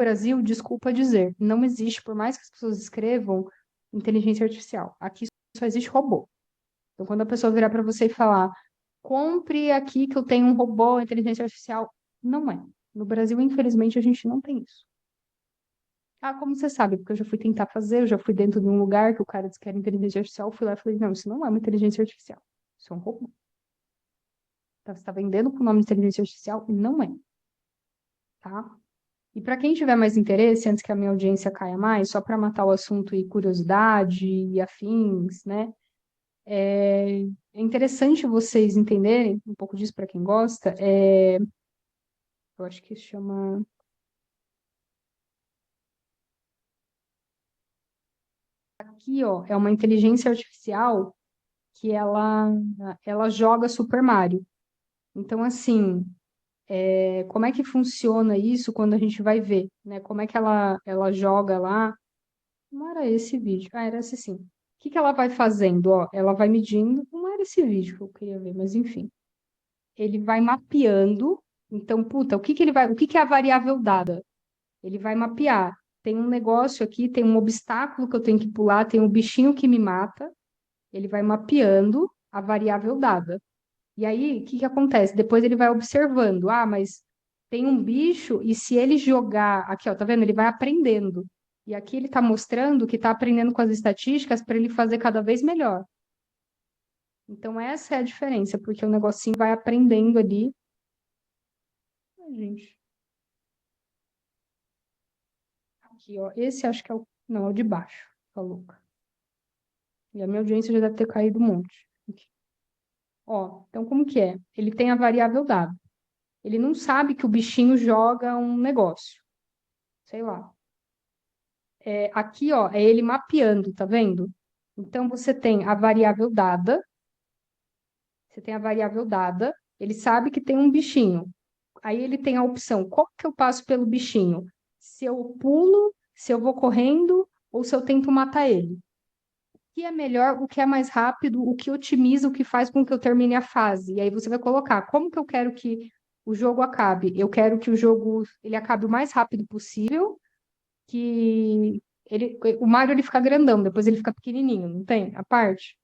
Brasil, desculpa dizer, não existe, por mais que as pessoas escrevam inteligência artificial. Aqui só existe robô. Então, quando a pessoa virar para você e falar, compre aqui que eu tenho um robô, inteligência artificial, não é. No Brasil, infelizmente, a gente não tem isso. Ah, como você sabe? Porque eu já fui tentar fazer, eu já fui dentro de um lugar que o cara disse que era inteligência artificial, fui lá e falei, não, isso não é uma inteligência artificial, isso é um robô. Então, você está vendendo com o nome de inteligência artificial e não é, tá? E para quem tiver mais interesse, antes que a minha audiência caia mais, só para matar o assunto e curiosidade e afins, né? É interessante vocês entenderem um pouco disso para quem gosta. Eu acho que chama. Aqui, ó, é uma inteligência artificial que ela joga Super Mario. Então, assim, como é que funciona isso quando a gente vai ver, né? Como é que ela joga lá? Não era esse vídeo. Ah, era esse sim. O que que ela vai fazendo? Ó, ela vai medindo. Não era esse vídeo que eu queria ver, mas enfim. Ele vai mapeando. Então, puta, o que que ele vai. O que que é a variável dada? Ele vai mapear. Tem um negócio aqui, tem um obstáculo que eu tenho que pular, tem um bichinho que me mata. Ele vai mapeando a variável dada. E aí, o que que acontece? Depois ele vai observando. Ah, mas tem um bicho, e se ele jogar. Aqui, ó, tá vendo? Ele vai aprendendo. E aqui ele está mostrando que está aprendendo com as estatísticas para ele fazer cada vez melhor. Então, essa é a diferença, porque o negocinho vai aprendendo ali. Ai, gente. Aqui, ó. Esse acho que é o. Não, é o de baixo. Tá louca. E a minha audiência já deve ter caído um monte. Aqui. Ó, então como que é? Ele tem a variável dada. Ele não sabe que o bichinho joga um negócio. Sei lá. Aqui, ó, é ele mapeando, tá vendo? Então, você tem a variável dada, ele sabe que tem um bichinho. Aí ele tem a opção, qual que eu passo pelo bichinho? Se eu pulo, se eu vou correndo ou se eu tento matar ele. O que é melhor, o que é mais rápido, o que otimiza, o que faz com que eu termine a fase. E aí você vai colocar, como que eu quero que o jogo acabe? Eu quero que o jogo ele acabe o mais rápido possível, que o Mario ele fica grandão, depois ele fica pequenininho, não tem? A parte.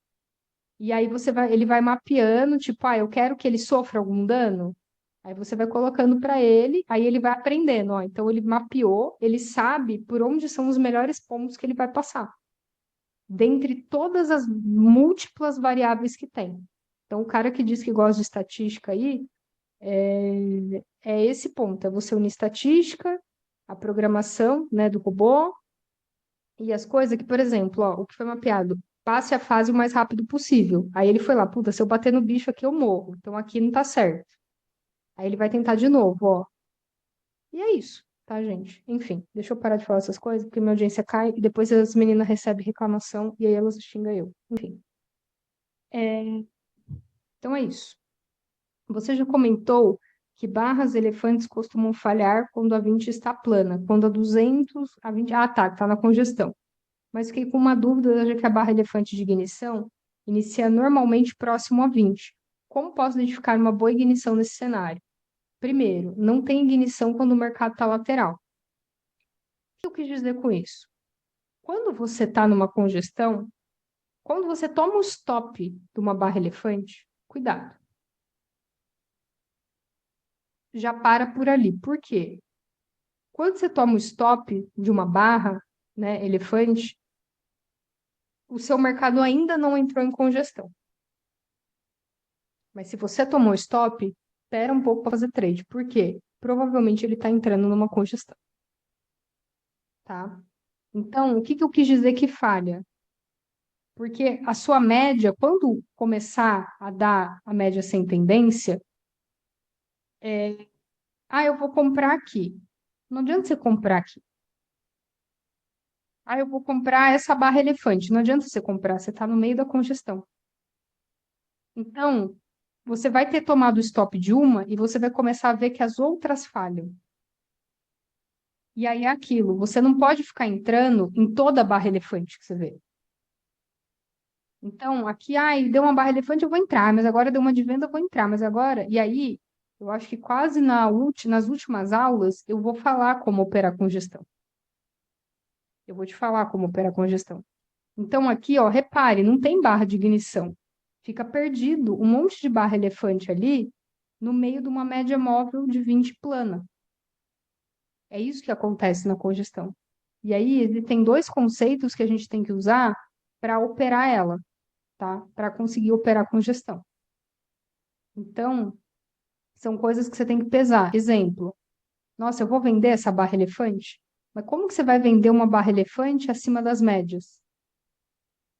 E aí ele vai mapeando, tipo, eu quero que ele sofra algum dano. Aí você vai colocando para ele, aí ele vai aprendendo, ó. Então ele mapeou, ele sabe por onde são os melhores pontos que ele vai passar, dentre todas as múltiplas variáveis que tem. Então o cara que diz que gosta de estatística aí, é esse ponto, é você unir estatística, a programação, né, do robô e as coisas que, por exemplo, ó, o que foi mapeado, passe a fase o mais rápido possível. Aí ele foi lá, puta, se eu bater no bicho aqui eu morro, então aqui não tá certo. Aí ele vai tentar de novo, ó. E é isso, tá, gente? Enfim, deixa eu parar de falar essas coisas, porque minha audiência cai e depois as meninas recebem reclamação e aí elas xingam eu. Enfim. Então é isso. Você já comentou que barras elefantes costumam falhar quando a 20 está plana, quando a 200, a 20... Ah, tá na congestão. Mas fiquei com uma dúvida, já que a barra elefante de ignição inicia normalmente próximo a 20. Como posso identificar uma boa ignição nesse cenário? Primeiro, não tem ignição quando o mercado está lateral. O que eu quis dizer com isso? Quando você está numa congestão, quando você toma o stop de uma barra elefante, cuidado, já para por ali. Por quê? Quando você toma o stop de uma barra, né, elefante, o seu mercado ainda não entrou em congestão. Mas se você tomou stop, espera um pouco para fazer trade. Por quê? Provavelmente ele está entrando numa congestão, tá? Então, o que que eu quis dizer que falha? Porque a sua média, quando começar a dar a média sem tendência, eu vou comprar aqui. Não adianta você comprar aqui. Eu vou comprar essa barra elefante. Não adianta você comprar, você está no meio da congestão. Então, você vai ter tomado o stop de uma e você vai começar a ver que as outras falham. E aí é aquilo, você não pode ficar entrando em toda a barra elefante que você vê. Então, aqui, deu uma barra elefante, eu vou entrar, mas agora deu uma de venda, eu vou entrar, mas agora. E aí, Eu acho que quase nas últimas aulas eu vou falar como operar congestão. Eu vou te falar como operar congestão. Então, aqui, ó, repare, não tem barra de ignição. Fica perdido um monte de barra elefante ali no meio de uma média móvel de 20 plana. É isso que acontece na congestão. E aí, existem dois conceitos que a gente tem que usar para operar ela, tá? Para conseguir operar a congestão. Então, são coisas que você tem que pesar. Exemplo, nossa, eu vou vender essa barra elefante? Mas como que você vai vender uma barra elefante acima das médias?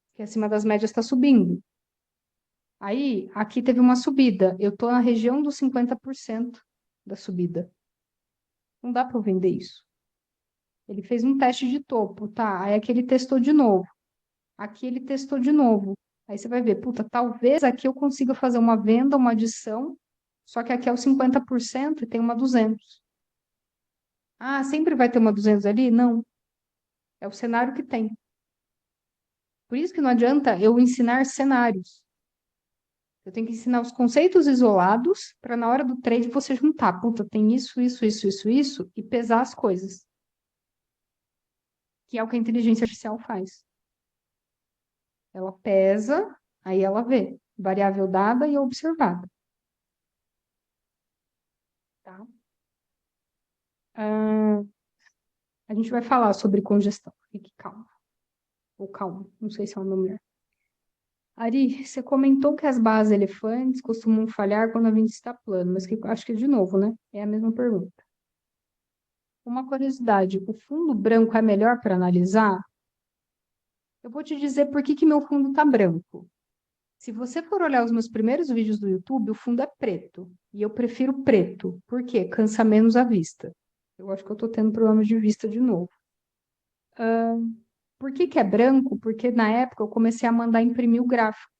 Porque acima das médias está subindo. Aí, aqui teve uma subida. Eu estou na região dos 50% da subida. Não dá para eu vender isso. Ele fez um teste de topo, tá? Aí aqui ele testou de novo. Aqui ele testou de novo. Aí você vai ver, puta, talvez aqui eu consiga fazer uma venda, uma adição, só que aqui é o 50% e tem uma 200. Ah, sempre vai ter uma 200 ali? Não. É o cenário que tem. Por isso que não adianta eu ensinar cenários. Eu tenho que ensinar os conceitos isolados para na hora do trade você juntar. Puta, tem isso, e pesar as coisas. Que é o que a inteligência artificial faz. Ela pesa, aí ela vê. Variável dada e observada. Tá? A gente vai falar sobre congestão. Fique calmo. Ou calmo, não sei se é o nome melhor. Ari, você comentou que as bases elefantes costumam falhar quando a vinte está plano, mas que, acho que de novo, né? É a mesma pergunta. Uma curiosidade, o fundo branco é melhor para analisar? Eu vou te dizer por que meu fundo está branco. Se você for olhar os meus primeiros vídeos do YouTube, o fundo é preto. E eu prefiro preto. Por quê? Cansa menos a vista. Eu acho que eu estou tendo problemas de vista de novo. Por que é branco? Porque na época eu comecei a mandar imprimir o gráfico.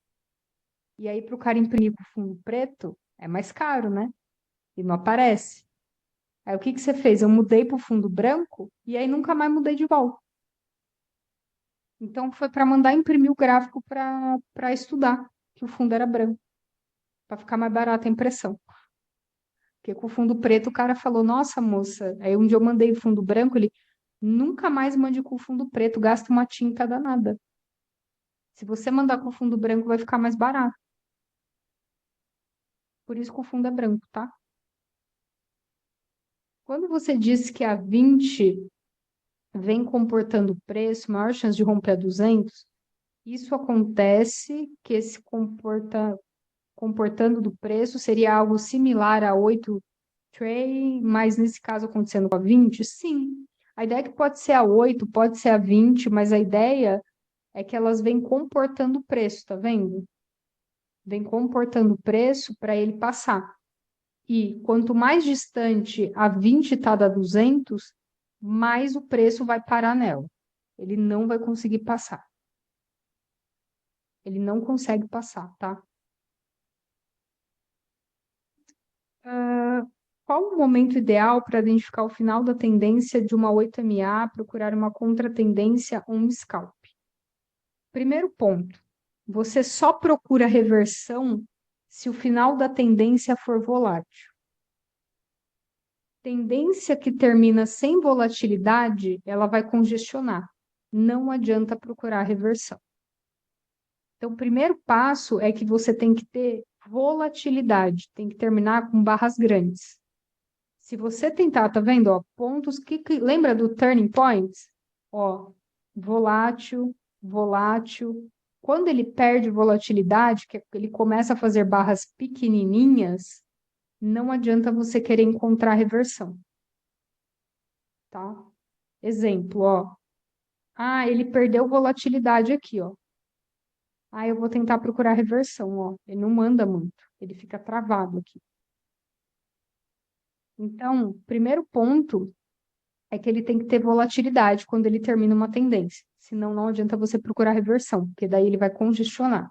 E aí, para o cara imprimir com fundo preto, é mais caro, né? E não aparece. Aí o que você fez? Eu mudei para o fundo branco e aí nunca mais mudei de volta. Então foi para mandar imprimir o gráfico para estudar, que o fundo era branco, para ficar mais barata a impressão. Porque com o fundo preto o cara falou: Nossa, moça. Aí um dia eu mandei o fundo branco, ele nunca mais mande com o fundo preto, gasta uma tinta danada. Se você mandar com o fundo branco, vai ficar mais barato. Por isso que o fundo é branco, tá? Quando você disse que a 20 vem comportando preço, maior chance de romper a 200, isso acontece que esse comportando do preço seria algo similar a 8 trade, mas nesse caso acontecendo com a 20? Sim. A ideia é que pode ser a 8, pode ser a 20, mas a ideia é que elas vêm comportando o preço, tá vendo? Vem comportando o preço para ele passar. E quanto mais distante a 20 está da 200, mais o preço vai parar nela. Ele não vai conseguir passar. Ele não consegue passar, tá? Qual o momento ideal para identificar o final da tendência de uma 8MA, procurar uma contratendência ou um scalp? Primeiro ponto, você só procura reversão se o final da tendência for volátil. Tendência que termina sem volatilidade, ela vai congestionar. Não adianta procurar reversão. Então, o primeiro passo é que você tem que ter volatilidade, tem que terminar com barras grandes. Se você tentar, tá vendo, ó, pontos lembra do turning points? Ó, volátil, volátil. Quando ele perde volatilidade, que ele começa a fazer barras pequenininhas, não adianta você querer encontrar reversão, tá? Exemplo, ó. Ah, ele perdeu volatilidade aqui, ó. Ah, eu vou tentar procurar reversão, ó. Ele não manda muito, ele fica travado aqui. Então, primeiro ponto é que ele tem que ter volatilidade quando ele termina uma tendência. Senão, não adianta você procurar reversão, porque daí ele vai congestionar.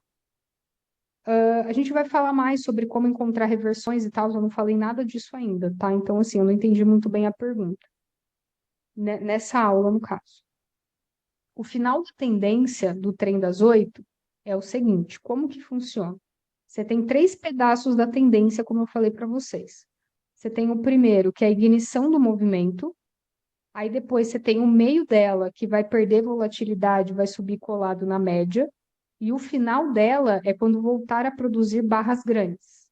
A gente vai falar mais sobre como encontrar reversões e tal, eu não falei nada disso ainda, tá? Então, assim, eu não entendi muito bem a pergunta. Nessa aula, no caso. O final da tendência do trem das 8 é o seguinte: como que funciona? Você tem 3 pedaços da tendência, como eu falei para vocês. Você tem o primeiro, que é a ignição do movimento. Aí depois você tem o meio dela, que vai perder volatilidade, vai subir colado na média. E o final dela é quando voltar a produzir barras grandes.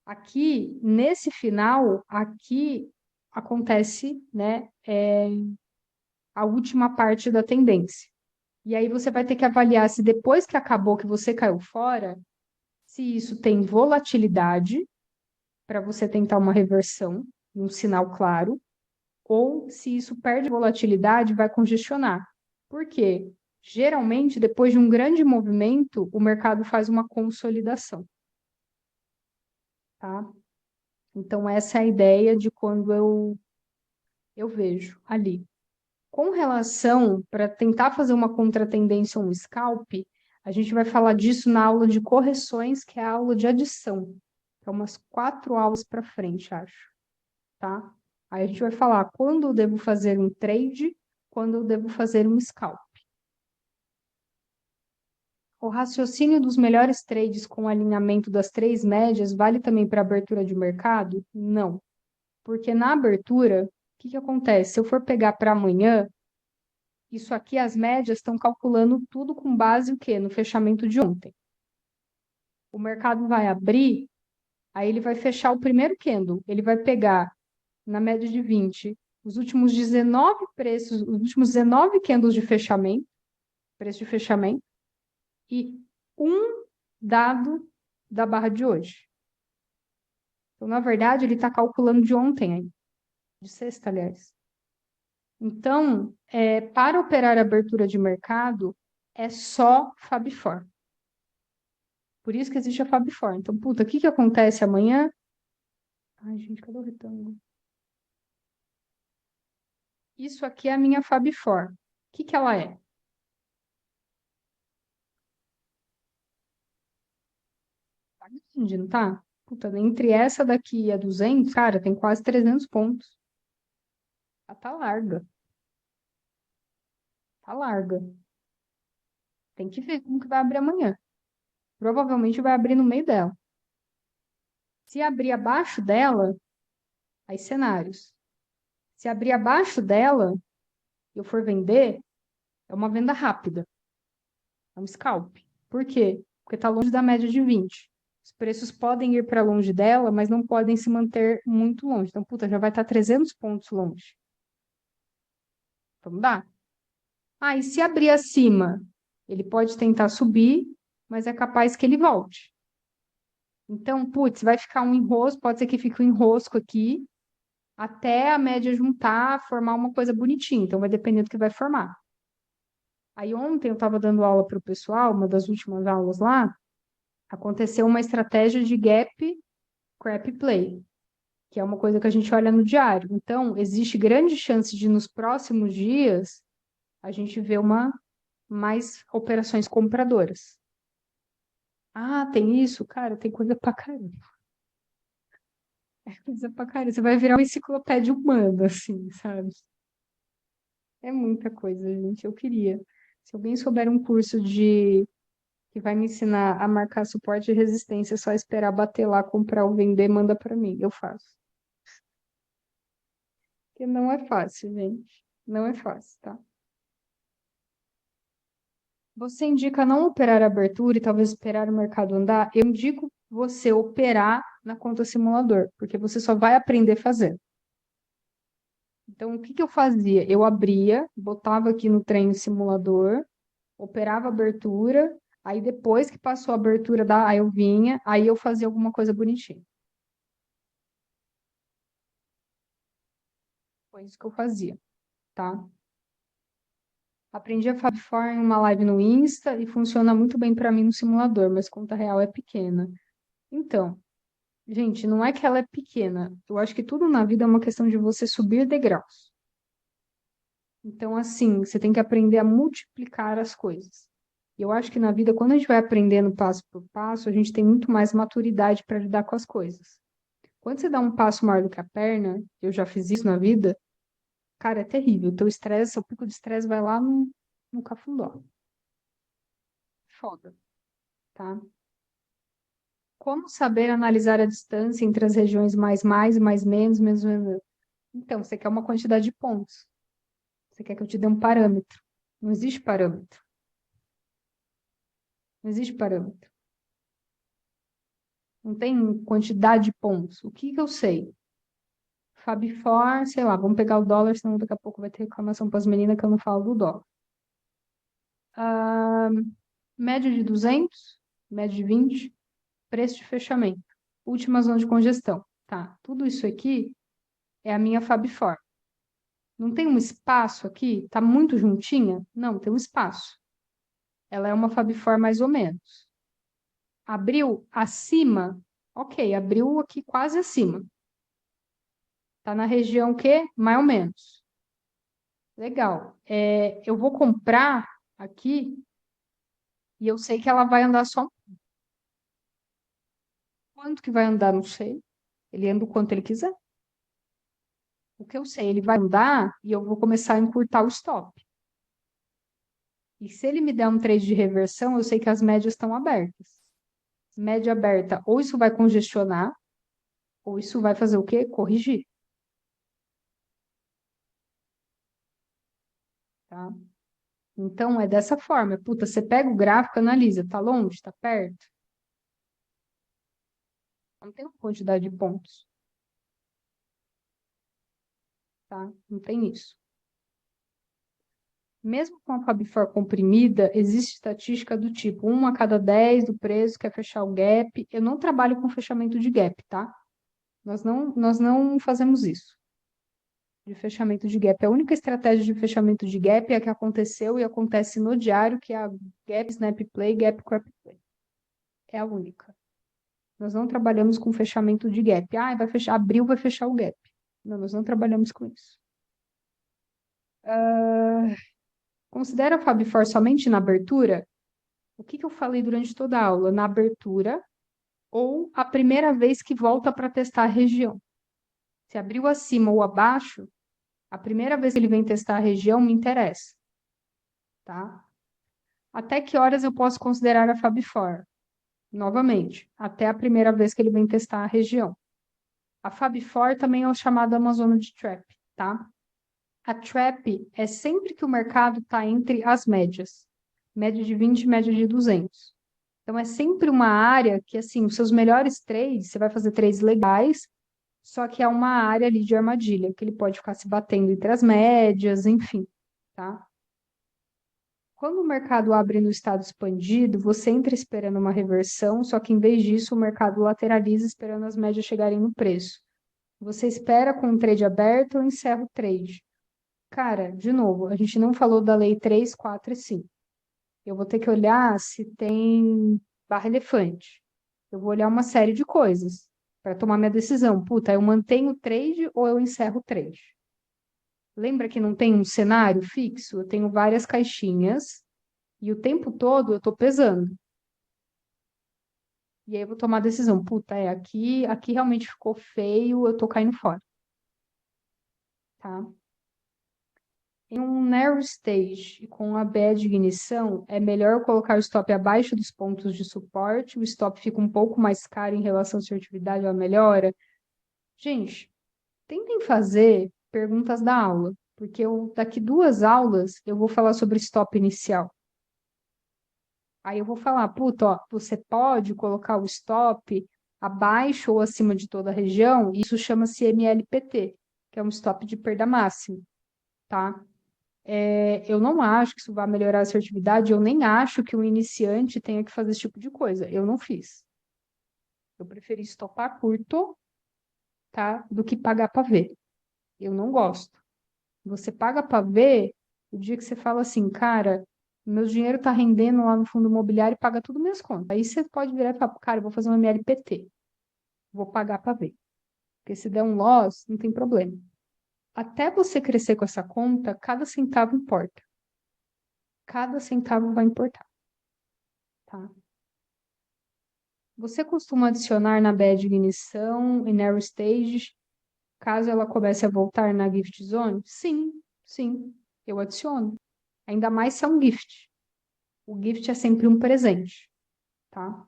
Aqui, nesse final, aqui acontece, né, a última parte da tendência. E aí você vai ter que avaliar se depois que acabou, que você caiu fora, se isso tem volatilidade, para você tentar uma reversão, um sinal claro, ou se isso perde volatilidade, vai congestionar. Por quê? Geralmente, depois de um grande movimento, o mercado faz uma consolidação, tá? Então, essa é a ideia de quando eu vejo ali. Com relação, para tentar fazer uma contratendência ou um scalp, a gente vai falar disso na aula de correções, que é a aula de adição. É umas 4 aulas para frente, acho, tá? Aí a gente vai falar quando eu devo fazer um trade, quando eu devo fazer um scalp. O raciocínio dos melhores trades com alinhamento das 3 médias vale também para abertura de mercado? Não. Porque na abertura, o que que acontece? Se eu for pegar para amanhã, isso aqui, as médias estão calculando tudo com base o quê? No fechamento de ontem. O mercado vai abrir, aí ele vai fechar o primeiro candle. Ele vai pegar, na média de 20, os últimos 19 preços, os últimos 19 candles de fechamento, preço de fechamento, e um dado da barra de hoje. Então, na verdade, ele está calculando de ontem ainda, de sexta, aliás. Então, para operar a abertura de mercado, é só Fab Four. Por isso que existe a Fab Four. Então, puta, o que que acontece amanhã? Ai, gente, cadê o retângulo? Isso aqui é a minha Fab Four. O que que ela é? Tá entendindo, tá? Puta, entre essa daqui e a 200, cara, tem quase 300 pontos. Ela tá larga. Tá larga. Tem que ver como que vai abrir amanhã. Provavelmente vai abrir no meio dela. Se abrir abaixo dela, aí cenários. Se abrir abaixo dela e eu for vender, é uma venda rápida. É um scalp. Por quê? Porque está longe da média de 20. Os preços podem ir para longe dela, mas não podem se manter muito longe. Então, puta, já vai estar 300 pontos longe. Vamos dar? Ah, e se abrir acima? Ele pode tentar subir, mas é capaz que ele volte. Então, putz, vai ficar um enrosco, pode ser que fique um enrosco aqui, até a média juntar, formar uma coisa bonitinha. Então, vai depender do que vai formar. Aí ontem eu estava dando aula para o pessoal, uma das últimas aulas lá, aconteceu uma estratégia de gap crap play, que é uma coisa que a gente olha no diário. Então, existe grande chance de nos próximos dias a gente ver mais operações compradoras. Ah, tem isso? Cara, tem coisa pra caramba. É coisa pra caramba. Você vai virar uma enciclopédia humana, assim, sabe? É muita coisa, gente. Eu queria. Se alguém souber um curso que vai me ensinar a marcar suporte e resistência, é só esperar bater lá, comprar ou vender, manda para mim, eu faço. Porque não é fácil, gente. Não é fácil, tá? Você indica não operar a abertura e talvez esperar o mercado andar? Eu indico você operar na conta simulador, porque você só vai aprender fazendo. Então, o que que eu fazia? Eu abria, botava aqui no treino simulador, operava a abertura, aí depois que passou a abertura, aí eu vinha, aí eu fazia alguma coisa bonitinha. Foi isso que eu fazia, tá? Aprendi a Fab4 em uma live no Insta e funciona muito bem para mim no simulador, mas conta real é pequena. Então, gente, não é que ela é pequena. Eu acho que tudo na vida é uma questão de você subir degraus. Então, assim, você tem que aprender a multiplicar as coisas. E eu acho que na vida, quando a gente vai aprendendo passo por passo, a gente tem muito mais maturidade para lidar com as coisas. Quando você dá um passo maior do que a perna, eu já fiz isso na vida, cara, é terrível. O teu estresse, seu pico de estresse vai lá no cafundó. Foda, tá? Como saber analisar a distância entre as regiões mais, mais, menos, menos, menos? Então, você quer uma quantidade de pontos. Você quer que eu te dê um parâmetro. Não existe parâmetro. Não existe parâmetro. Não tem quantidade de pontos. O que que eu sei? Fabifor, sei lá, vamos pegar o dólar, senão daqui a pouco vai ter reclamação para as meninas que eu não falo do dólar. Média de 200, média de 20, preço de fechamento, última zona de congestão. Tá, tudo isso aqui é a minha Fabifor. Não tem um espaço aqui? Tá muito juntinha? Não, tem um espaço. Ela é uma Fabifor mais ou menos. Abriu acima? Ok, abriu aqui quase acima. Tá na região que? Mais ou menos. Legal. Eu vou comprar aqui e eu sei que ela vai andar só. Quanto que vai andar? Não sei. Ele anda o quanto ele quiser. O que eu sei, ele vai andar e eu vou começar a encurtar o stop. E se ele me der um trade de reversão, eu sei que as médias estão abertas. Média aberta, ou isso vai congestionar, ou isso vai fazer o quê? Corrigir. Tá? Então, é dessa forma. Puta, você pega o gráfico, analisa. Tá longe? Tá perto? Não tem uma quantidade de pontos. Tá? Não tem isso. Mesmo com a Fabifor comprimida, existe estatística do tipo 1 a cada 10 do preço quer fechar o gap. Eu não trabalho com fechamento de gap, tá? Nós não fazemos isso, de fechamento de gap. A única estratégia de fechamento de gap é a que aconteceu e acontece no diário, que é a gap snap play, gap crop play. É a única. Nós não trabalhamos com fechamento de gap. Ah, vai fechar, abril vai fechar o gap. Não, nós não trabalhamos com isso. Considera a Fabifor somente na abertura? O que eu falei durante toda a aula? Na abertura ou a primeira vez que volta para testar a região. Se abriu acima ou abaixo, a primeira vez que ele vem testar a região me interessa. Tá? Até que horas eu posso considerar a Fabifor? Novamente, até a primeira vez que ele vem testar a região. A Fabifor também é o chamado Amazônia de Trap, tá? A Trap é sempre que o mercado está entre as médias. Média de 20 e média de 200. Então, é sempre uma área que, assim, os seus melhores trades, você vai fazer trades legais, só que é uma área ali de armadilha, que ele pode ficar se batendo entre as médias, enfim, tá? Quando o mercado abre no estado expandido, você entra esperando uma reversão, só que em vez disso, o mercado lateraliza esperando as médias chegarem no preço. Você espera com o trade aberto ou encerra o trade? Cara, de novo, a gente não falou da lei 3, 4 e 5. Eu vou ter que olhar se tem barra elefante. Eu vou olhar uma série de coisas para tomar minha decisão. Puta, eu mantenho o trade ou eu encerro o trade? Lembra que não tem um cenário fixo? Eu tenho várias caixinhas e o tempo todo eu estou pesando. E aí eu vou tomar a decisão. Puta, aqui realmente ficou feio, eu tô caindo fora. Tá? Em um narrow stage com a bad ignição, é melhor colocar o stop abaixo dos pontos de suporte, o stop fica um pouco mais caro em relação à assertividade ou à melhora. Gente, tentem fazer perguntas da aula, porque daqui 2 aulas eu vou falar sobre stop inicial. Aí eu vou falar, puta, ó, você pode colocar o stop abaixo ou acima de toda a região, isso chama-se MLPT, que é um stop de perda máxima, tá? Eu não acho que isso vai melhorar a assertividade, eu nem acho que o iniciante tenha que fazer esse tipo de coisa. Eu não fiz. Eu preferi estopar curto, tá? Do que pagar para ver. Eu não gosto. Você paga para ver o dia que você fala assim, cara, meu dinheiro tá rendendo lá no fundo imobiliário e paga tudo minhas contas. Aí você pode virar e falar, cara, eu vou fazer uma MLPT. Vou pagar para ver. Porque se der um loss, não tem problema. Até você crescer com essa conta, cada centavo importa. Cada centavo vai importar, tá? Você costuma adicionar na bad ignição e narrow stage, caso ela comece a voltar na gift zone? Sim, sim, eu adiciono. Ainda mais se é um gift. O gift é sempre um presente, tá?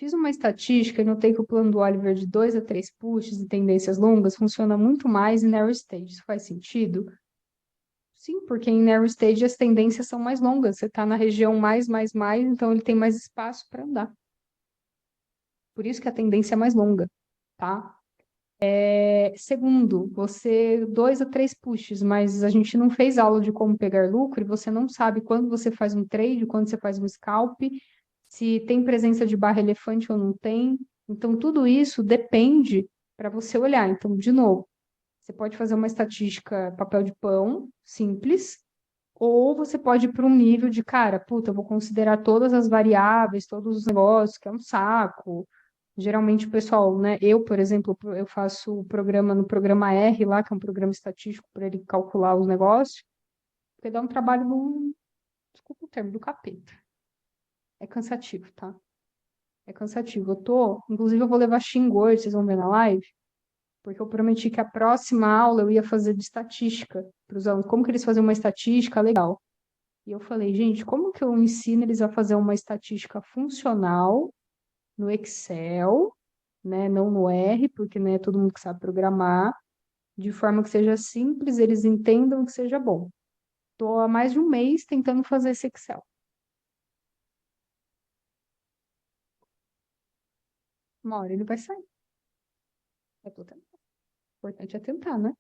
Fiz uma estatística e notei que o plano do Oliver de 2 a 3 pushes e tendências longas funciona muito mais em narrow stage. Isso faz sentido? Sim, porque em narrow stage as tendências são mais longas. Você está na região mais, então ele tem mais espaço para andar. Por isso que a tendência é mais longa, tá? Segundo, você 2 a 3 pushes, mas a gente não fez aula de como pegar lucro e você não sabe quando você faz um trade, quando você faz um scalp, se tem presença de barra elefante ou não tem. Então, tudo isso depende para você olhar. Então, de novo, você pode fazer uma estatística papel de pão, simples, ou você pode ir para um nível de, cara, puta, eu vou considerar todas as variáveis, todos os negócios, que é um saco. Geralmente o pessoal, né? Eu, por exemplo, eu faço o programa no programa R lá, que é um programa estatístico para ele calcular os negócios, porque dá um trabalho do, desculpa o termo, do capeta. É cansativo, tá? É cansativo. Inclusive eu vou levar Xingor, vocês vão ver na live, porque eu prometi que a próxima aula eu ia fazer de estatística para os alunos, como que eles fazem uma estatística legal. E eu falei, gente, como que eu ensino eles a fazer uma estatística funcional no Excel, né, não no R, porque não é todo mundo que sabe programar, de forma que seja simples, eles entendam que seja bom. Estou há mais de um mês tentando fazer esse Excel. Uma hora ele vai sair. Eu tô tentando. O importante é tentar, né?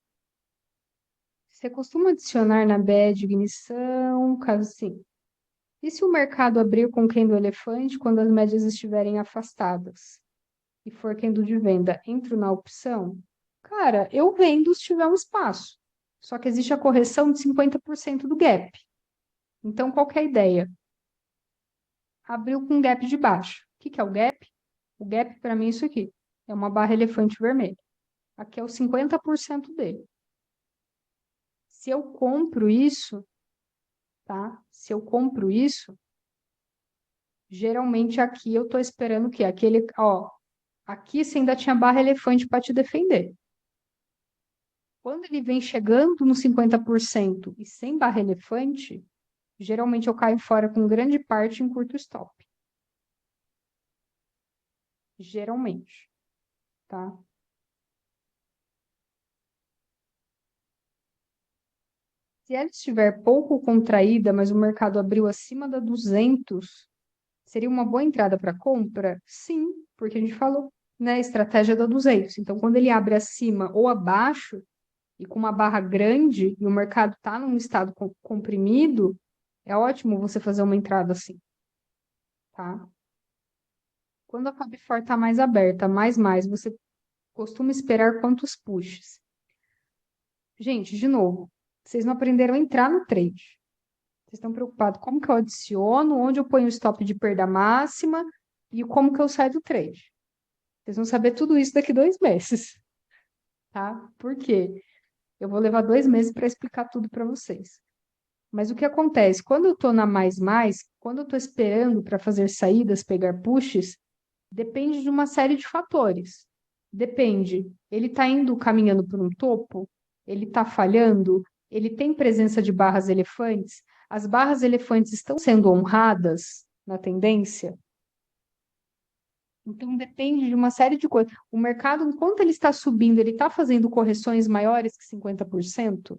Você costuma adicionar na BED ignição, caso sim. E se o mercado abrir com candle elefante quando as médias estiverem afastadas e for candle de venda, entro na opção? Cara, eu vendo se tiver um espaço. Só que existe a correção de 50% do gap. Então, qual que é a ideia? Abriu com gap de baixo. O que que é o gap? O gap, para mim, é isso aqui. É uma barra elefante vermelha. Aqui é o 50% dele. Se eu compro isso, tá? Se eu compro isso, geralmente aqui eu tô esperando o quê? Aquele, ó, aqui você ainda tinha barra elefante para te defender. Quando ele vem chegando no 50% e sem barra elefante, geralmente eu caio fora com grande parte em curto stop. Geralmente, tá? Se ela estiver pouco contraída, mas o mercado abriu acima da 200, seria uma boa entrada para compra? Sim, porque a gente falou, né? Estratégia da 200. Então, quando ele abre acima ou abaixo, e com uma barra grande, e o mercado está num estado comprimido, é ótimo você fazer uma entrada assim, tá? Quando a Fab for está mais aberta, mais, você costuma esperar quantos pushes? Gente, de novo, vocês não aprenderam a entrar no trade. Vocês estão preocupados como que eu adiciono, onde eu ponho o stop de perda máxima e como que eu saio do trade. Vocês vão saber tudo isso daqui 2 meses, tá? Por quê? Eu vou levar 2 meses para explicar tudo para vocês. Mas o que acontece? Quando eu estou na quando eu estou esperando para fazer saídas, pegar pushes, depende de uma série de fatores. Depende. Ele está indo caminhando por um topo? Ele está falhando? Ele tem presença de barras elefantes? As barras elefantes estão sendo honradas na tendência? Então depende de uma série de coisas. O mercado, enquanto ele está subindo, ele está fazendo correções maiores que 50%?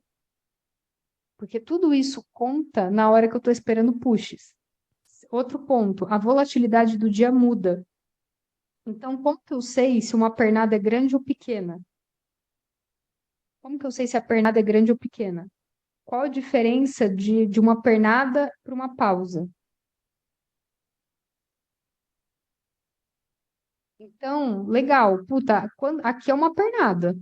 Porque tudo isso conta na hora que eu estou esperando pushes. Outro ponto, a volatilidade do dia muda. Então, como que eu sei se uma pernada é grande ou pequena? Como que eu sei se a pernada é grande ou pequena? Qual a diferença de uma pernada para uma pausa? Então, legal. Puta, aqui é uma pernada.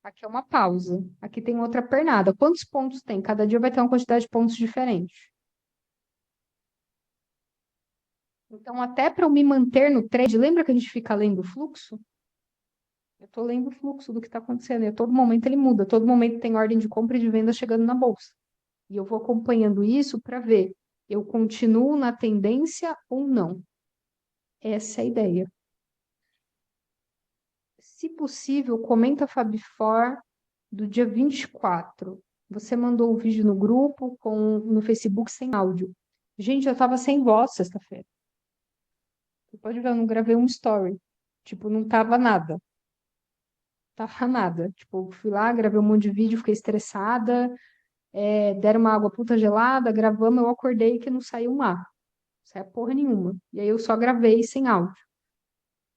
Aqui é uma pausa. Aqui tem outra pernada. Quantos pontos tem? Cada dia vai ter uma quantidade de pontos diferente. Então, até para eu me manter no trade, lembra que a gente fica lendo o fluxo? Eu estou lendo o fluxo do que está acontecendo. E a todo momento ele muda. A todo momento tem ordem de compra e de venda chegando na bolsa. E eu vou acompanhando isso para ver, eu continuo na tendência ou não. Essa é a ideia. Se possível, comenta a Fabifor do dia 24. Você mandou o vídeo no grupo, no Facebook sem áudio. Gente, eu estava sem voz sexta-feira. Você pode ver, eu não gravei um story. Tipo, não tava nada. Tava nada. Tipo, fui lá, gravei um monte de vídeo, fiquei estressada, deram uma água puta gelada, gravamos, eu acordei que não saiu um ar. Não saiu porra nenhuma. E aí eu só gravei sem áudio.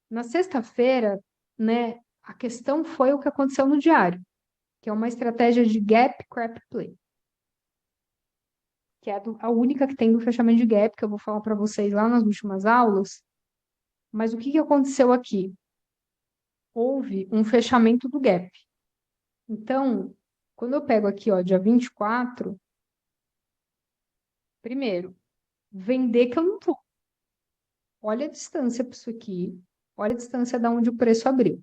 Na sexta-feira, né, a questão foi o que aconteceu no diário, que é uma estratégia de gap, crap, play. Que é a única que tem do fechamento de gap, que eu vou falar para vocês lá nas últimas aulas. Mas o que aconteceu aqui? Houve um fechamento do gap. Então, quando eu pego aqui, ó, dia 24, primeiro, vender que eu não vou. Olha a distância para isso aqui. Olha a distância da onde o preço abriu.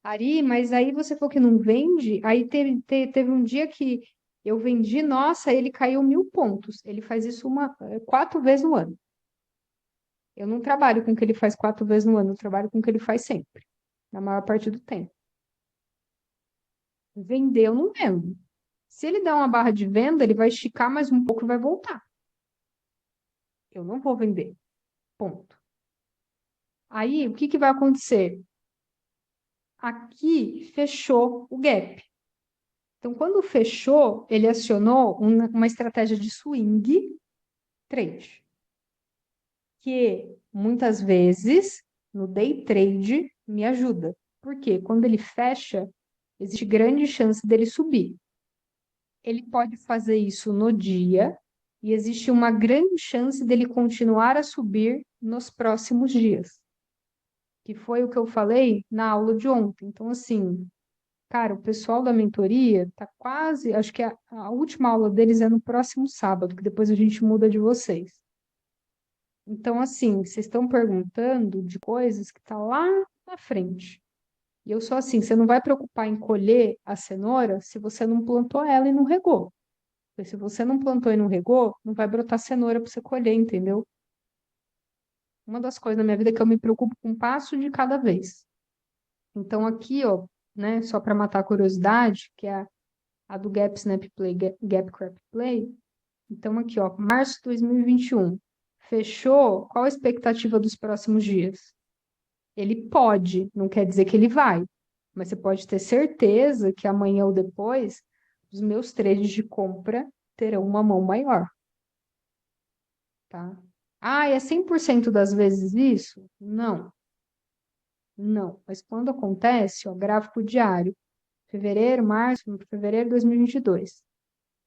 Ari, mas aí você falou que não vende? Aí teve um dia que eu vendi, nossa, ele caiu 1.000 pontos. Ele faz isso 4 vezes no ano. Eu não trabalho com o que ele faz 4 vezes no ano, eu trabalho com o que ele faz sempre, na maior parte do tempo. Vender, eu não vendo. Se ele der uma barra de venda, ele vai esticar mais um pouco e vai voltar. Eu não vou vender. Ponto. Aí, o que vai acontecer? Aqui fechou o gap. Então, quando fechou, ele acionou uma estratégia de swing trade, que muitas vezes no day trade me ajuda. Porque quando ele fecha, existe grande chance dele subir. Ele pode fazer isso no dia e existe uma grande chance dele continuar a subir nos próximos dias, que foi o que eu falei na aula de ontem. Então, assim, cara, o pessoal da mentoria tá quase, acho que a última aula deles é no próximo sábado, que depois a gente muda de vocês. Então, assim, vocês estão perguntando de coisas que tá lá na frente. E eu sou assim, você não vai preocupar em colher a cenoura se você não plantou ela e não regou. Porque se você não plantou e não regou, não vai brotar cenoura para você colher, entendeu? Uma das coisas na minha vida é que eu me preocupo com um passo de cada vez. Então, aqui, ó, né, só para matar a curiosidade, que é a do Gap Snap Play, Gap Crap Play. Então, aqui, ó, março de 2021. Fechou? Qual a expectativa dos próximos dias? Ele pode, não quer dizer que ele vai, mas você pode ter certeza que amanhã ou depois os meus trades de compra terão uma mão maior, tá? Ah, é 100% das vezes isso? Não, não. Mas quando acontece, ó, gráfico diário, fevereiro, março, fevereiro de 2022.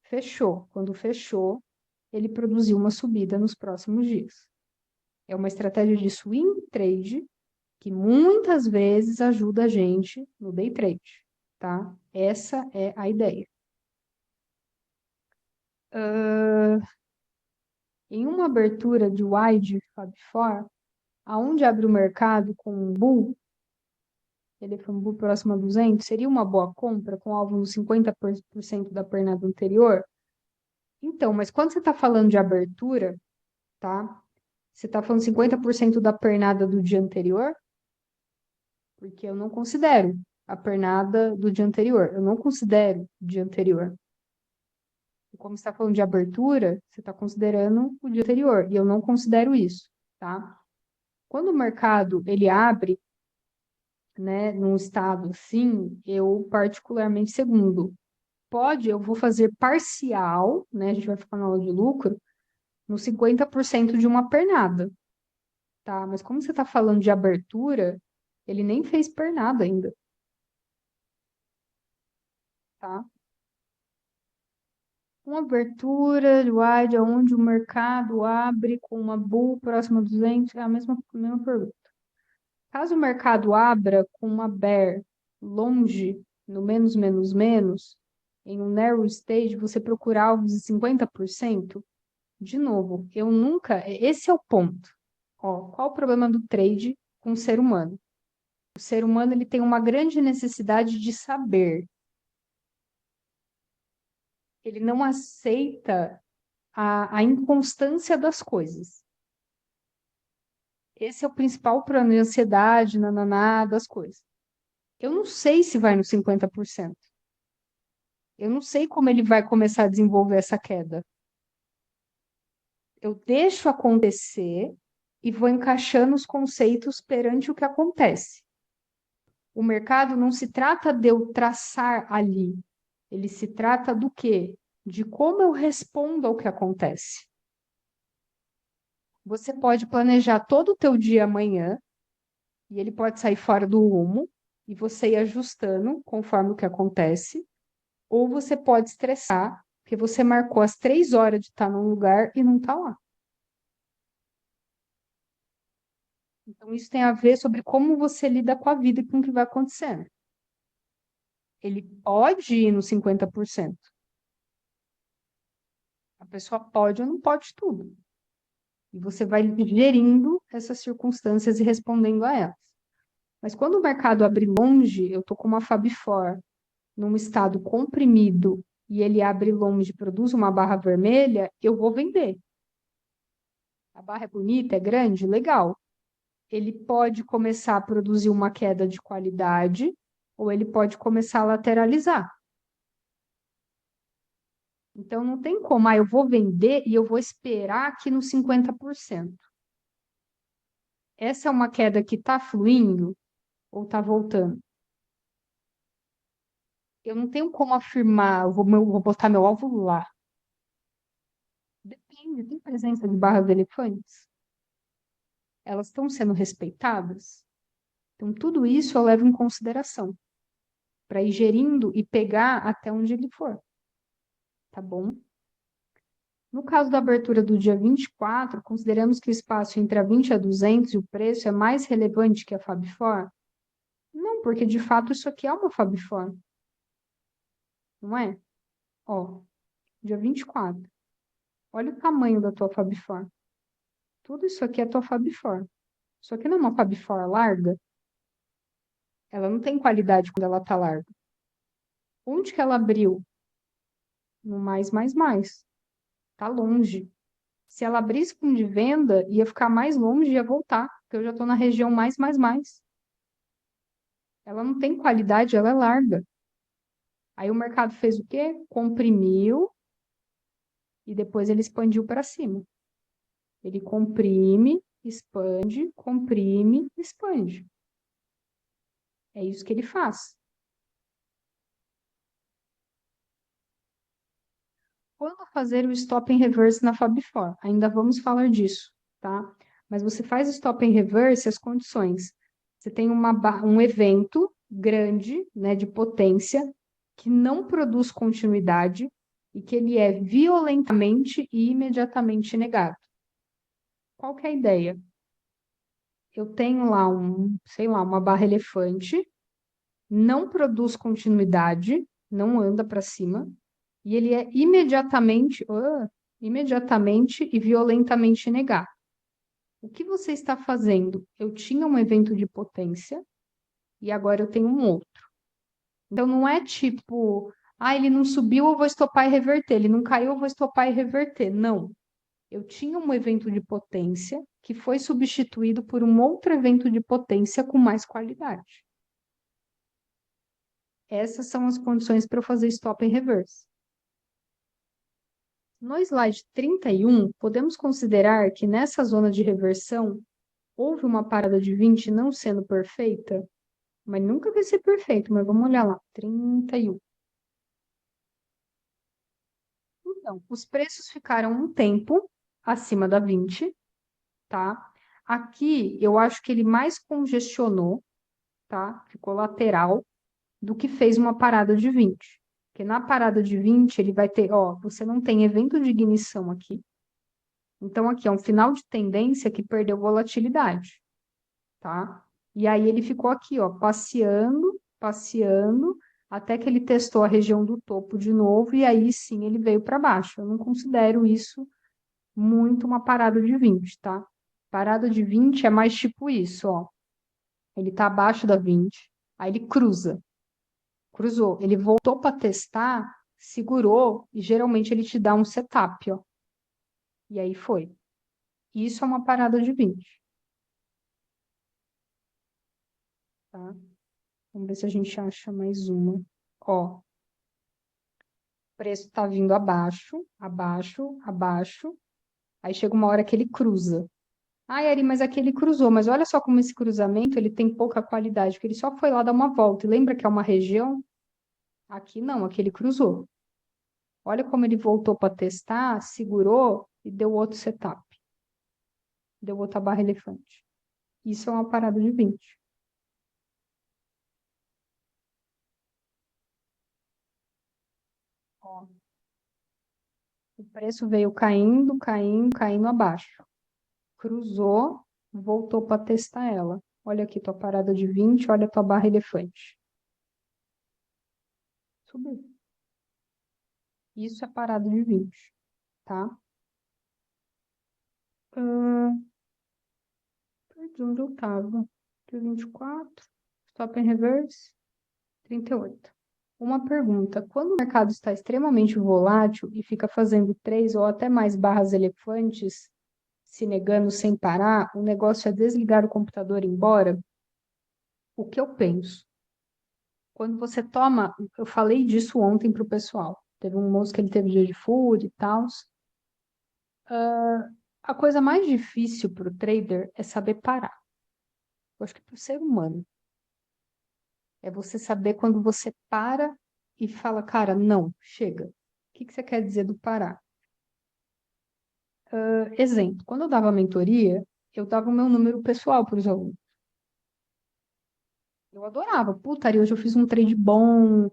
Fechou. Quando fechou, ele produziu uma subida nos próximos dias. É uma estratégia de swing trade que muitas vezes ajuda a gente no day trade, tá? Essa é a ideia. Em uma abertura de wide Fab 4, aonde abre o mercado com um bull, ele foi um bull próximo a 200, seria uma boa compra com alvo nos 50% da pernada anterior? Então, mas quando você está falando de abertura, tá? Você está falando 50% da pernada do dia anterior? Porque eu não considero a pernada do dia anterior. Eu não considero o dia anterior. E como você está falando de abertura, você está considerando o dia anterior. E eu não considero isso, tá? Quando o mercado ele abre, né, num estado assim, eu particularmente segundo. Pode, eu vou fazer parcial, né? A gente vai ficar na aula de lucro, no 50% de uma pernada, tá? Mas como você está falando de abertura, ele nem fez pernada ainda, tá? Uma abertura de wide, onde o mercado abre com uma bull próxima a 200, é a mesma pergunta. Caso o mercado abra com uma bear longe, no menos, menos, menos, em um narrow stage, você procurar alvos de 50%, de novo, eu nunca. Esse é o ponto. Ó, qual o problema do trade com o ser humano? O ser humano ele tem uma grande necessidade de saber. Ele não aceita a inconstância das coisas. Esse é o principal problema de ansiedade, nananá, das coisas. Eu não sei se vai no 50%. Eu não sei como ele vai começar a desenvolver essa queda. Eu deixo acontecer e vou encaixando os conceitos perante o que acontece. O mercado não se trata de eu traçar ali, ele se trata do quê? De como eu respondo ao que acontece. Você pode planejar todo o teu dia amanhã, e ele pode sair fora do rumo, e você ir ajustando conforme o que acontece, ou você pode estressar, porque você marcou as 3 horas de estar num lugar e não está lá. Então, isso tem a ver sobre como você lida com a vida e com o que vai acontecendo. Ele pode ir no 50%. A pessoa pode ou não pode tudo. E você vai gerindo essas circunstâncias e respondendo a elas. Mas quando o mercado abre longe, eu estou com uma Fabifor num estado comprimido e ele abre longe, produz uma barra vermelha, eu vou vender. A barra é bonita, é grande, legal. Ele pode começar a produzir uma queda de qualidade ou ele pode começar a lateralizar. Então não tem como, eu vou vender e eu vou esperar aqui no 50%. Essa é uma queda que está fluindo ou está voltando? Eu não tenho como afirmar, vou botar meu alvo lá. Depende, tem presença de barras elefantes? Elas estão sendo respeitadas? Então, tudo isso eu levo em consideração para ir gerindo e pegar até onde ele for. Tá bom? No caso da abertura do dia 24, consideramos que o espaço entre a 20 e a 200 e o preço é mais relevante que a Fabifor? Não, porque de fato isso aqui é uma Fabifor. Não é? Ó, dia 24. Olha o tamanho da tua Fabifor. Tudo isso aqui é tua Fabifor. Isso aqui não é uma Fabifor larga? Ela não tem qualidade quando ela tá larga. Onde que ela abriu? No mais, mais, mais. Tá longe. Se ela abrisse com de venda, ia ficar mais longe e ia voltar, porque eu já tô na região mais, mais, mais. Ela não tem qualidade, ela é larga. Aí o mercado fez o quê? Comprimiu e depois ele expandiu para cima. Ele comprime, expande. É isso que ele faz. Quando fazer o stop em reverse na Fabifor? Ainda vamos falar disso, tá? Mas você faz stop em reverse as condições. Você tem um evento grande, né, de potência, que não produz continuidade e que ele é violentamente e imediatamente negado. Qual que é a ideia? Eu tenho lá sei lá, uma barra elefante, não produz continuidade, não anda para cima, e ele é imediatamente e violentamente negado. O que você está fazendo? Eu tinha um evento de potência e agora eu tenho um outro. Então não é tipo, ele não subiu, eu vou estopar e reverter, ele não caiu, eu vou estopar e reverter. Não. Eu tinha um evento de potência que foi substituído por um outro evento de potência com mais qualidade. Essas são as condições para eu fazer stop em reverse. No slide 31, podemos considerar que nessa zona de reversão houve uma parada de 20 não sendo perfeita, mas nunca vai ser perfeito, mas vamos olhar lá, 31. Então, os preços ficaram um tempo acima da 20, tá? Aqui, eu acho que ele mais congestionou, tá? Ficou lateral, do que fez uma parada de 20. Porque na parada de 20, ele vai ter, você não tem evento de ignição aqui. Então, aqui é um final de tendência que perdeu volatilidade, tá? E aí ele ficou aqui, passeando, até que ele testou a região do topo de novo, e aí sim ele veio para baixo. Eu não considero isso muito uma parada de 20, tá? Parada de 20 é mais tipo isso, ó. Ele tá abaixo da 20, aí ele cruzou, ele voltou para testar, segurou, e geralmente ele te dá um setup, ó. E aí foi. Isso é uma parada de 20, tá? Vamos ver se a gente acha mais uma. Ó, o preço está vindo abaixo, abaixo, abaixo. Aí chega uma hora que ele cruza. Ai, Ari, mas aqui ele cruzou, mas olha só como esse cruzamento ele tem pouca qualidade, porque ele só foi lá dar uma volta. E lembra que é uma região? Aqui não, aqui ele cruzou. Olha como ele voltou para testar, segurou e deu outro setup. Deu outra barra elefante. Isso é uma parada de 20. Ó, o preço veio caindo, caindo, caindo abaixo. Cruzou, voltou para testar ela. Olha aqui tua parada de 20, olha tua barra elefante. Subiu. Isso é parada de 20, tá? Hum, perdi onde eu tava. De 24, stop and reverse, 38. Uma pergunta: quando o mercado está extremamente volátil e fica fazendo 3 ou até mais barras elefantes, se negando sem parar, o negócio é desligar o computador e ir embora? O que eu penso? Quando você toma, eu falei disso ontem para o pessoal. Teve um moço que ele teve dia de fúria e tal. A coisa mais difícil para o trader é saber parar. Eu acho que para o ser humano. É você saber quando você para e fala, cara, não, chega. O que que você quer dizer do parar? Exemplo, quando eu dava mentoria, eu dava o meu número pessoal para os alunos. Eu adorava. Puta, Ari, hoje eu fiz um trade bom,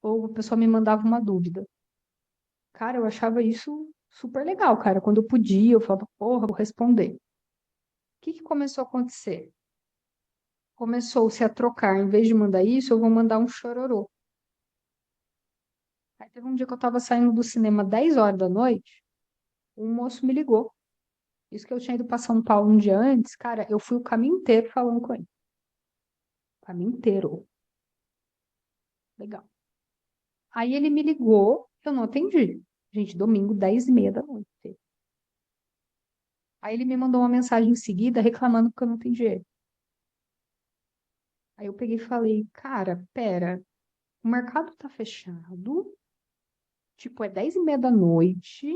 ou a pessoa me mandava uma dúvida. Cara, eu achava isso super legal, cara. Quando eu podia, eu falava, porra, vou responder. O que que começou a acontecer? Começou-se a trocar, em vez de mandar isso, eu vou mandar um chororô. Aí teve um dia que eu tava saindo do cinema 10 horas da noite, um moço me ligou. Isso que eu tinha ido para São Paulo um dia antes, cara, eu fui o caminho inteiro falando com ele. O caminho inteiro. Legal. Aí ele me ligou, eu não atendi. Gente, domingo, 10h30 da noite. Aí ele me mandou uma mensagem em seguida reclamando que eu não tenho dinheiro. Aí eu peguei e falei, cara, pera, o mercado tá fechado, tipo, é 10h30 da noite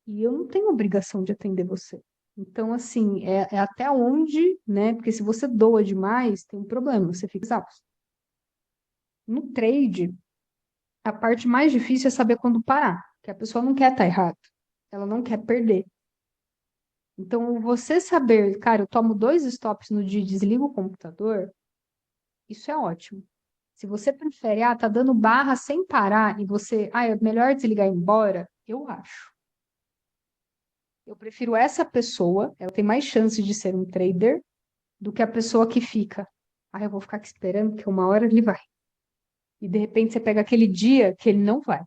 e eu não tenho obrigação de atender você. Então, assim, é até onde, né? Porque se você doa demais, tem um problema, você fica exausto. No trade, a parte mais difícil é saber quando parar, que a pessoa não quer estar errada, ela não quer perder. Então, você saber, cara, eu tomo 2 stops no dia e desligo o computador, isso é ótimo. Se você prefere, tá dando barra sem parar e você, é melhor desligar e ir embora, eu acho. Eu prefiro essa pessoa, ela tem mais chance de ser um trader do que a pessoa que fica, eu vou ficar aqui esperando que uma hora ele vai. E de repente você pega aquele dia que ele não vai.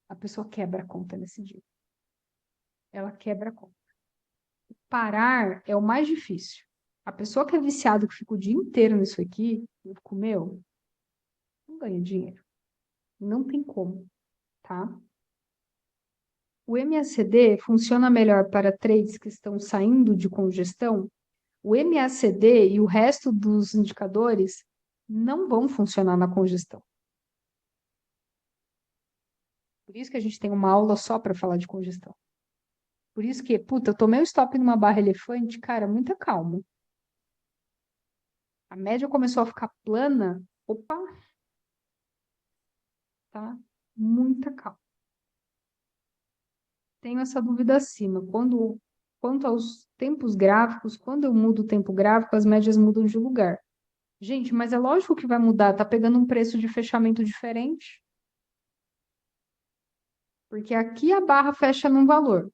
A pessoa quebra a conta nesse dia. Ela quebra a conta. Parar é o mais difícil. A pessoa que é viciada, que fica o dia inteiro nisso aqui, eu fico, meu, não ganha dinheiro. Não tem como, tá? O MACD funciona melhor para trades que estão saindo de congestão. O MACD e o resto dos indicadores não vão funcionar na congestão. Por isso que a gente tem uma aula só para falar de congestão. Por isso que, puta, eu tomei o stop numa barra elefante, cara, muita calma. A média começou a ficar plana, opa, tá? Muita calma. Tenho essa dúvida acima. Quanto aos tempos gráficos, quando eu mudo o tempo gráfico, as médias mudam de lugar. Gente, mas é lógico que vai mudar, tá pegando um preço de fechamento diferente. Porque aqui a barra fecha num valor.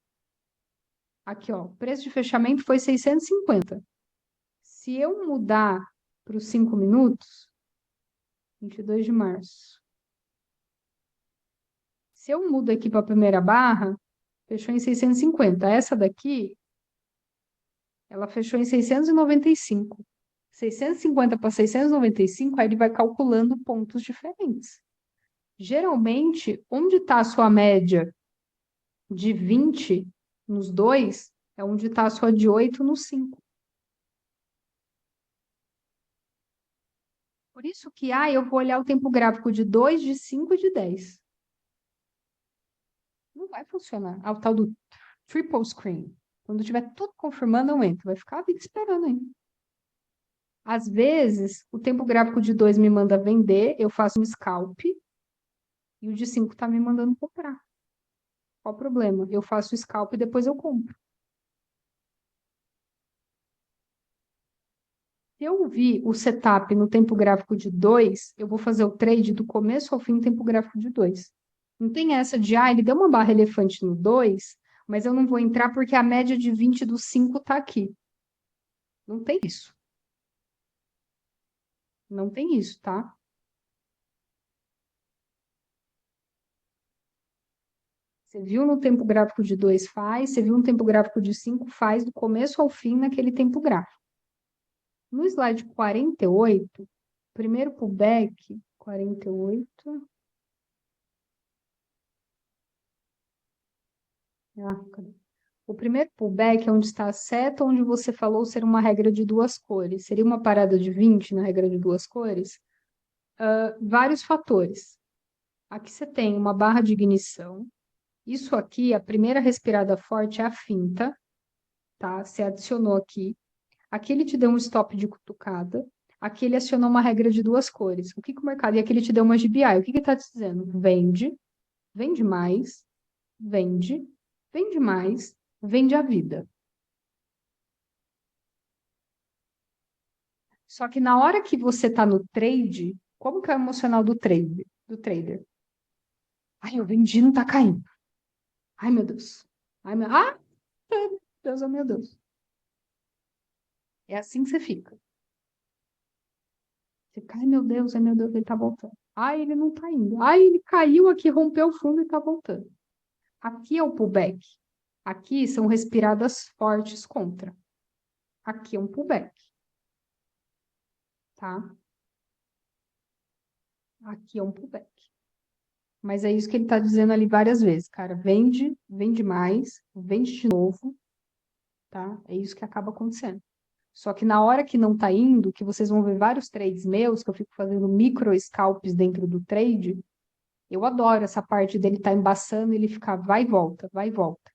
Aqui, ó, o preço de fechamento foi 650. Se eu mudar para os 5 minutos, 22 de março. Se eu mudo aqui para a primeira barra, fechou em 650. Essa daqui, ela fechou em 695. 650 para 695, aí ele vai calculando pontos diferentes. Geralmente, onde está a sua média de 20 nos dois, é onde está a sua de 8 nos 5. Por isso que, eu vou olhar o tempo gráfico de 2, de 5 e de 10. Não vai funcionar. O tal do triple screen. Quando tiver tudo confirmando, eu entro. Vai ficar a vida esperando ainda. Às vezes, o tempo gráfico de 2 me manda vender, eu faço um scalp, e o de 5 está me mandando comprar. Qual o problema? Eu faço o scalp e depois eu compro. Se eu vi o setup no tempo gráfico de 2, eu vou fazer o trade do começo ao fim no tempo gráfico de 2. Não tem essa de, ele deu uma barra elefante no 2, mas eu não vou entrar porque a média de 20 do 5 está aqui. Não tem isso. Não tem isso, tá? Você viu no tempo gráfico de 2 faz, você viu no tempo gráfico de 5 faz, do começo ao fim naquele tempo gráfico. No slide 48, primeiro pullback, 48. Cadê? O primeiro pullback é onde está a seta, onde você falou ser uma regra de duas cores. Seria uma parada de 20 na regra de duas cores? Vários fatores. Aqui você tem uma barra de ignição. Isso aqui, a primeira respirada forte é a finta, tá? Você adicionou aqui. Aqui ele te deu um stop de cutucada. Aqui ele acionou uma regra de duas cores. O que que o mercado... E aqui ele te deu uma GBI. O que que ele está te dizendo? Vende, vende mais, vende, vende mais, vende a vida. Só que na hora que você está no trade, como que é o emocional do trade, do trader? Ai, eu vendi, não tá caindo. Ai, meu Deus. Ai, meu Deus, oh, meu Deus. É assim que você fica. Você cai, ai, meu Deus, ele tá voltando. Ai, ele não tá indo. Ai, ele caiu aqui, rompeu o fundo e tá voltando. Aqui é o pullback. Aqui são respiradas fortes contra. Aqui é um pullback, tá? Aqui é um pullback. Mas é isso que ele tá dizendo ali várias vezes, cara. Vende, vende mais, vende de novo, tá? É isso que acaba acontecendo. Só que na hora que não tá indo, que vocês vão ver vários trades meus, que eu fico fazendo micro scalps dentro do trade, eu adoro essa parte dele estar embaçando e ele ficar vai e volta, vai e volta.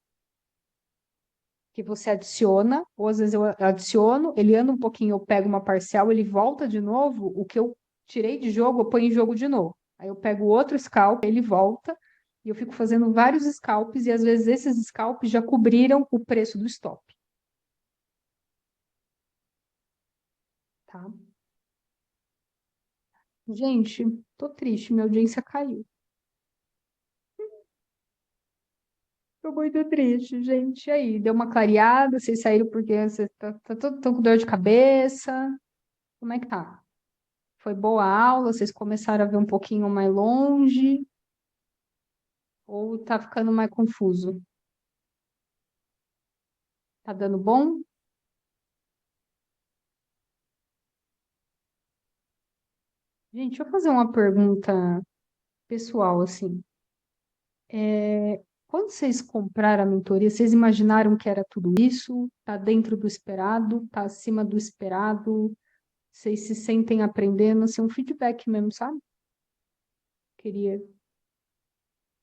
Que você adiciona, ou às vezes eu adiciono, ele anda um pouquinho, eu pego uma parcial, ele volta de novo, o que eu tirei de jogo, eu ponho em jogo de novo. Aí eu pego outro scalp, ele volta, e eu fico fazendo vários scalps, e às vezes esses scalps já cobriram o preço do stop. Tá? Gente, tô triste, minha audiência caiu. Tô muito triste, gente. E aí, deu uma clareada? Vocês saíram porque vocês tá todo tão com dor de cabeça? Como é que tá? Foi boa a aula? Vocês começaram a ver um pouquinho mais longe? Ou tá ficando mais confuso? Tá dando bom? Gente, deixa eu fazer uma pergunta pessoal, assim. Quando vocês compraram a mentoria, vocês imaginaram que era tudo isso? Tá dentro do esperado? Tá acima do esperado? Vocês se sentem aprendendo? Assim, um feedback mesmo, sabe? Queria,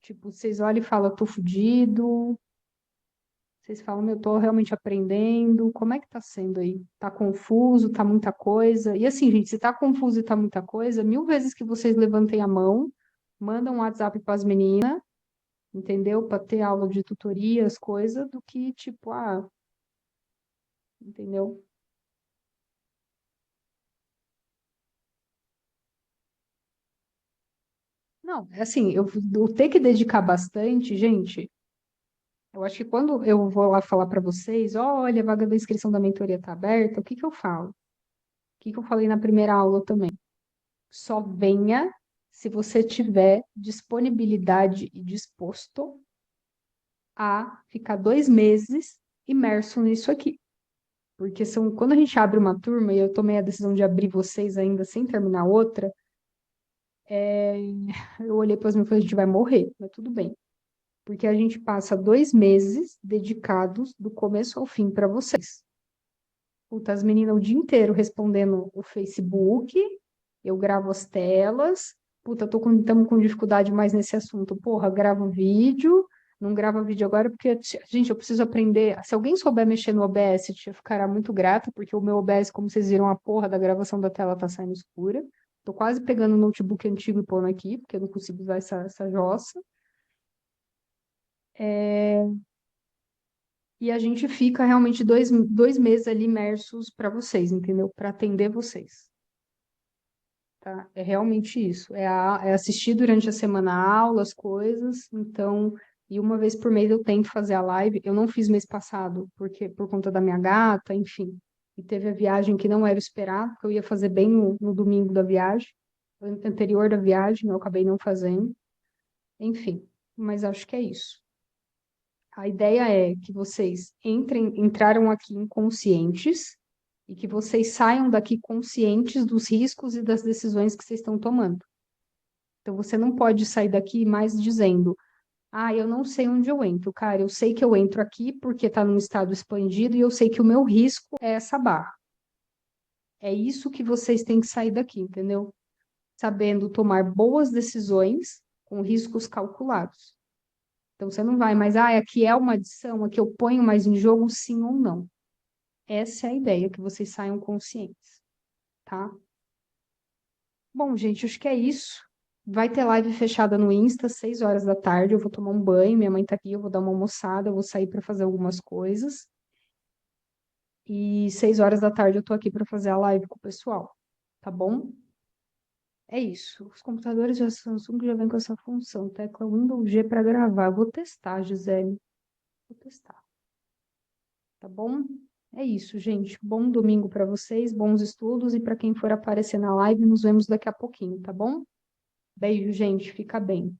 tipo, vocês olham e falam, tô fudido. Vocês falam, meu, tô realmente aprendendo. Como é que tá sendo aí? Tá confuso? Tá muita coisa? E assim, gente, se tá confuso e tá muita coisa, 1000 vezes que vocês levantem a mão, mandam um WhatsApp para as meninas, entendeu? Para ter aula de tutorias, coisa, do que tipo, entendeu? Não, é assim, eu ter que dedicar bastante, gente. Eu acho que quando eu vou lá falar para vocês, olha, a vaga da inscrição da mentoria está aberta, o que que eu falo? O que que eu falei na primeira aula também? Só venha se você tiver disponibilidade e disposto a ficar 2 meses imerso nisso aqui. Porque quando a gente abre uma turma, e eu tomei a decisão de abrir vocês ainda sem terminar outra, eu olhei para as minhas e falei, a gente vai morrer, mas tudo bem. Porque a gente passa 2 meses dedicados do começo ao fim para vocês. Puta, as meninas o dia inteiro respondendo o Facebook, eu gravo as telas. Puta, estamos com dificuldade mais nesse assunto. Porra, gravo vídeo. não grava vídeo agora porque, gente, eu preciso aprender. Se alguém souber mexer no OBS, eu ficará muito grata, porque o meu OBS, como vocês viram, a porra da gravação da tela tá saindo escura. Tô quase pegando o notebook antigo e pondo aqui, porque eu não consigo usar essa jossa. E a gente fica realmente dois meses ali imersos para vocês, entendeu? Para atender vocês. Tá? É realmente isso. É assistir durante a semana a aula, as coisas. Então, e uma vez por mês eu tento fazer a live. Eu não fiz mês passado, porque por conta da minha gata, enfim. E teve a viagem que não era esperado, porque eu ia fazer bem no domingo da viagem, anterior da viagem, eu acabei não fazendo. Enfim, mas acho que é isso. A ideia é que vocês entraram aqui inconscientes e que vocês saiam daqui conscientes dos riscos e das decisões que vocês estão tomando. Então, você não pode sair daqui mais dizendo, eu não sei onde eu entro, cara, eu sei que eu entro aqui porque está num estado expandido e eu sei que o meu risco é essa barra. É isso que vocês têm que sair daqui, entendeu? Sabendo tomar boas decisões com riscos calculados. Então, você não vai mais, aqui é uma adição, aqui eu ponho mais em jogo, sim ou não. Essa é a ideia, que vocês saiam conscientes, tá? Bom, gente, acho que é isso. Vai ter live fechada no Insta, 6 horas da tarde. Eu vou tomar um banho, minha mãe tá aqui, eu vou dar uma almoçada, eu vou sair para fazer algumas coisas. E 6 horas da tarde eu tô aqui para fazer a live com o pessoal, tá bom? É isso. Os computadores da Samsung já vêm com essa função, tecla Windows G para gravar. Eu vou testar, Gisele. Vou testar. Tá bom? É isso, gente. Bom domingo para vocês, bons estudos e para quem for aparecer na live, nos vemos daqui a pouquinho, tá bom? Beijo, gente. Fica bem.